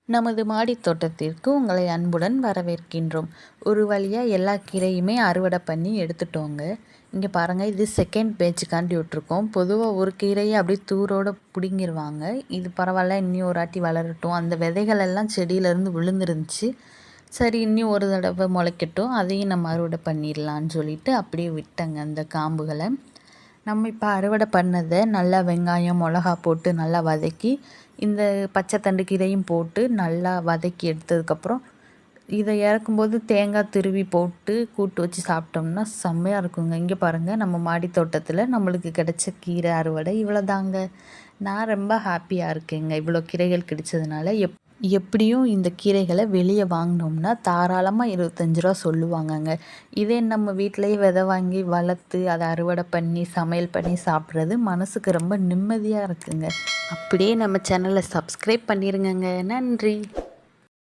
நமது மாடித் தோட்டத்திற்கு உங்களை அன்புடன் வரவேற்கின்றோம். ஒரு வழியாக எல்லா கீரையுமே அறுவடை பண்ணி எடுத்துட்டோங்க. இங்கே பாருங்கள், இது செகண்ட் பேட்சுக்காண்டி விட்டுருக்கோம். பொதுவாக ஒரு கீரையை அப்படியே தூரோடு பிடுங்கிடுவாங்க. இது பரவாயில்ல, இன்னும் ஒரு ஆட்டி வளரட்டும். அந்த விதைகள் எல்லாம் செடியிலேருந்து விழுந்துருந்துச்சு. சரி, இன்னும் ஒரு தடவை முளைக்கட்டும், அதையும் நம்ம அறுவடை பண்ணிடலான்னு சொல்லிட்டு அப்படியே விட்டேங்க அந்த காம்புகளை. நம்ம இப்போ அறுவடை பண்ணதை நல்லா வெங்காயம் மிளகா போட்டு நல்லா வதக்கி, இந்த பச்சை தண்டு கீரையும் போட்டு நல்லா வதக்கி எடுத்ததுக்கப்புறம் இதை இறக்கும்போது தேங்காய் துருவி போட்டு கூட்டு வச்சு சாப்பிட்டோம்னா செம்மையாக இருக்குங்க. இங்கே பாருங்கள், நம்ம மாடி தோட்டத்தில் நம்மளுக்கு கிடைச்ச கீரை அறுவடை இவ்வளோதாங்க. நான் ரொம்ப ஹாப்பியாக இருக்கேங்க இவ்வளோ கீரைகள் கிடைச்சதுனால. எப்படியும் இந்த கீரைகளை வெளியே வாங்கினோம்னா தாராளமாக 25 ரூபா சொல்லுவாங்கங்க. இதே நம்ம வீட்டிலையே விதை வாங்கி வளர்த்து அதை அறுவடை பண்ணி சமையல் பண்ணி சாப்பிட்றது மனசுக்கு ரொம்ப நிம்மதியாக இருக்குங்க. அப்படியே நம்ம சேனலை சப்ஸ்கிரைப் பண்ணிடுங்கங்க. நன்றி.